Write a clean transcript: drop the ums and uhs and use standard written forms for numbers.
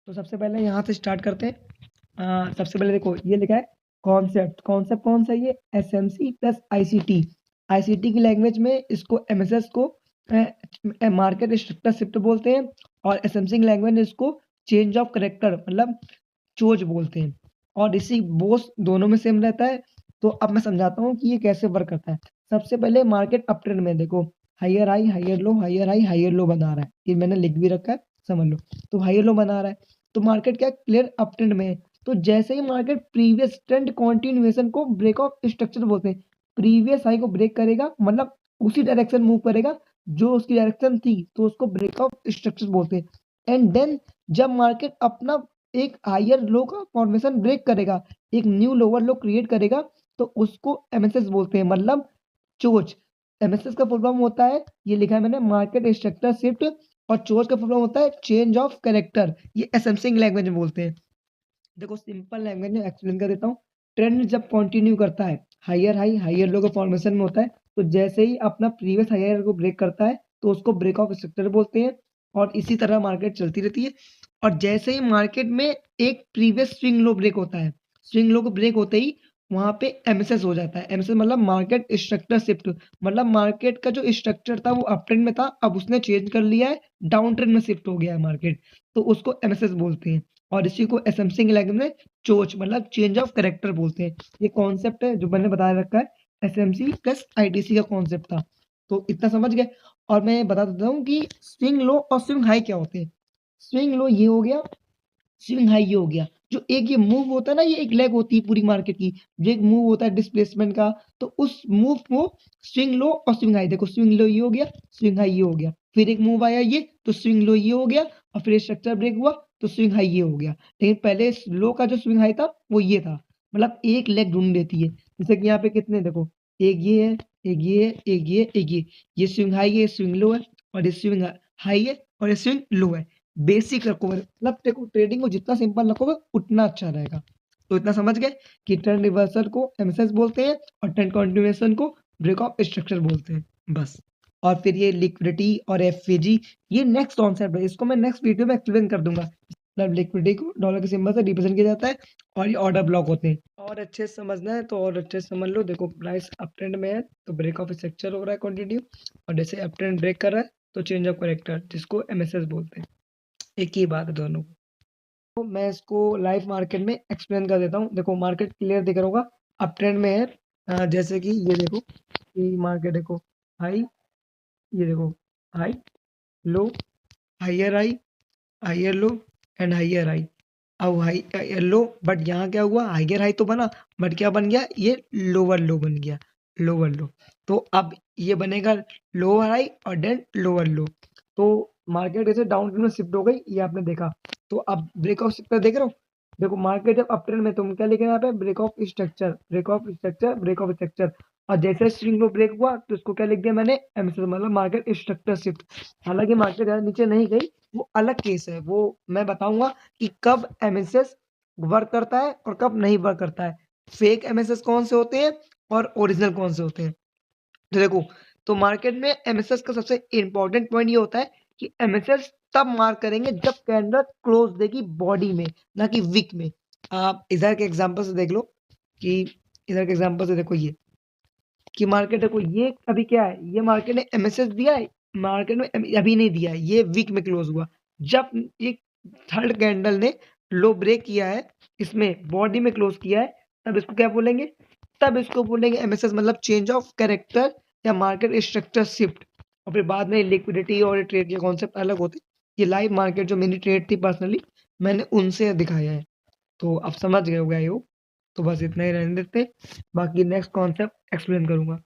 तो सबसे पहले यहाँ से स्टार्ट करते हैं। सबसे पहले देखो ये लिखा है कॉन्सेप्ट। कॉन्सेप्ट कौन सा है ये? SMC plus ICT. आईसीटी की लैंग्वेज में इसको एमएसएस को मार्केट स्ट्रक्चर शिफ्ट बोलते हैं, और एसएमसी की लैंग्वेज में इसको चेंज ऑफ करेक्टर मतलब चोज बोलते हैं। और इसी बोस दोनों में सेम रहता है। तो अब मैं समझाता हूँ कि ये कैसे वर्क करता है। सबसे पहले मार्केट अप ट्रेंड में देखो higher high higher low higher high higher low बना रहा है, ये मैंने लिख भी रखा है, समझ लो। तो हायर लो बना रहा है, तो मार्केट क्या क्लियर अप ट्रेंड में है। तो जैसे ही मार्केट प्रीवियस ट्रेंड कंटिन्यूएशन को ब्रेक ऑफ स्ट्रक्चर बोलते हैं। प्रीवियस हाई को ब्रेक करेगा मतलब उसी डायरेक्शन मूव करेगा जो उसकी डायरेक्शन थी, तो उसको ब्रेक ऑफ स्ट्रक्चर बोलते हैं। एंड देन जब मार्केट अपना एक हायर लो का फॉर्मेशन ब्रेक करेगा, एक न्यू लोअर लो क्रिएट करेगा, तो उसको एमएसएस बोलते हैं मतलब चोच। एमएसएस का फुल फॉर्म होता है, ये लिखा है मैंने, मार्केट स्ट्रक्चर शिफ्ट। और चोच का फुल फॉर्म होता है चेंज ऑफ कैरेक्टर। ये एसएमसी लैंग्वेज में बोलते हैं। देखो सिंपल लैंग्वेज में एक्सप्लेन कर देता हूँ। ट्रेंड जब कंटिन्यू करता है हायर हाई हायर लो के फॉर्मेशन में होता है, तो जैसे ही अपना प्रीवियस हायर को ब्रेक करता है तो उसको ब्रेक ऑफ स्ट्रक्चर बोलते हैं। और इसी तरह मार्केट चलती रहती है। और जैसे ही मार्केट में एक प्रीवियस स्विंग लो ब्रेक होता है, स्विंग लो को ब्रेक होते ही वहां पे एमएसएस हो जाता है। एमएसएस मतलब मार्केट स्ट्रक्चर शिफ्ट, मतलब मार्केट का जो स्ट्रक्चर था वो अप ट्रेंड में था, अब उसने चेंज कर लिया है, डाउन ट्रेंड में शिफ्ट हो गया है मार्केट, तो उसको एमएसएस बोलते हैं। और इसी को एसएमसी की लैंग्वेज में चोच मतलब चेंज ऑफ कैरेक्टर बोलते हैं। ये कॉन्सेप्ट है जो मैंने बता रखा है, एसएमसी प्लस आईटीसी का कॉन्सेप्ट था। तो इतना समझ गए। और मैं बता देता हूँ कि स्विंग लो और स्विंग हाई क्या होते हैं। स्विंग लो ये हो गया, स्विंग हाई ये हो गया। जो एक ये मूव होता है ना, ये एक लेग होती है पूरी मार्केट की, जो एक मूव होता है डिस्प्लेसमेंट का, तो उस मूव को स्विंग लो और स्विंग हाई। देखो स्विंग लो ये हो गया, स्विंग हाई ये हो गया, फिर एक मूव आया ये, तो स्विंग लो ये हो गया, और फिर स्ट्रक्चर ब्रेक हुआ तो स्विंग हाई ये हो गया। लेकिन पहले लो का जो स्विंग हाई था वो ये था, मतलब एक लेग ढूंढ लेती है। जैसे कि यहाँ पे कितने देखो, एक ये है, एक ये है, एक ये, एक ये स्विंग हाई है, स्विंग लो है, और ये स्विंग हाई है, और ये स्विंग लो है। बेसिक रखोगे मतलब देखो ट्रेडिंग को जितना सिंपल रखोगे उतना अच्छा रहेगा। तो इतना समझ गए कि ट्रेंड रिवर्सल को एमएसएस बोलते हैं और ट्रेंड कंटिन्यूएशन को ब्रेक ऑफ स्ट्रक्चर बोलते हैं, बस। और फिर ये लिक्विडिटी और एफवीजी, ये नेक्स्ट कॉन्सेप्ट है, इसको मैं नेक्स्ट वीडियो में एक्सप्लेन कर दूंगा। मतलब लिक्विडिटी को डॉलर के सिंबल से रिप्रेजेंट किया जाता है, और ये ऑर्डर ब्लॉक होते हैं। और अच्छे से समझना है तो और अच्छे से समझ लो। देखो प्राइस अप ट्रेंड में है तो ब्रेक ऑफ स्ट्रक्चर हो रहा है कंटिन्यू, और जैसे अप ट्रेंड ब्रेक कर रहा है तो चेंज ऑफ करेक्टर, जिसको एमएसएस बोलते हैं। एक ही बात है दोनों। तो मैं इसको लाइव मार्केट में एक्सप्लेन कर देता हूँ। देखो मार्केट क्लियर दिख रहा होगा, अप ट्रेंड में है। जैसे कि ये देखो, ये मार्केट देखो, हाई, ये देखो high low, higher high, higher low, and higher high. अब हाई हायर लो, बट यहाँ क्या हुआ, हायर हाई तो बना, बट क्या बन गया, ये लोअर लो बन गया, लोअर लो। तो अब ये बनेगा लोअर हाई और देन लोअर लो। तो मार्केट ऐसे डाउन ट्रेंड में शिफ्ट हो गई, ये आपने देखा। तो अब ब्रेक ऑफ स्ट्रक्चर देख रहे हो। देखो मार्केट जब अप ट्रेंड में, तुम क्या लिखे यहाँ पे, break of structure, break of structure, break of structure. और जैसे स्विंग लो ब्रेक हुआ तो इसको क्या लिख दिया मैंने, एमएसएस मतलब मार्केट स्ट्रक्चर शिफ्ट। हालांकि मार्केट ज़्यादा नीचे नहीं गई, वो अलग केस है, वो मैं बताऊंगा कि कब एमएसएस वर्क करता है और कब नहीं वर्क करता है। फेक एमएसएस कौन से होते हैं और ओरिजिनल कौन से होते हैं। तो देखो, तो मार्केट में एमएसएस का सबसे इंपॉर्टेंट पॉइंट ये होता है कि एमएसएस तब मार्क करेंगे जब कैंडल क्लोज देगी बॉडी में, ना कि विक में। आप इधर के एग्जांपल से देख लो कि इधर के एग्जांपल से देखो, ये कि मार्केट देखो, ये अभी क्या है, ये मार्केट ने एमएसएस दिया है, मार्केट में अभी नहीं दिया है, ये वीक में क्लोज हुआ। जब ये थर्ड कैंडल ने लो ब्रेक किया है, इसमें बॉडी में क्लोज किया है, तब इसको क्या बोलेंगे, तब इसको बोलेंगे एमएसएस मतलब चेंज ऑफ कैरेक्टर या मार्केट स्ट्रक्चर शिफ्ट। और फिर बाद में लिक्विडिटी और ट्रेड के कॉन्सेप्ट अलग होते हैं। ये लाइव मार्केट जो मेरी ट्रेड थी पर्सनली, मैंने उनसे दिखाया है। तो अब समझ गए हो गए हो, तो बस इतना ही रहने देते, बाकी नेक्स्ट कॉन्सेप्ट एक्सप्लेन करूंगा।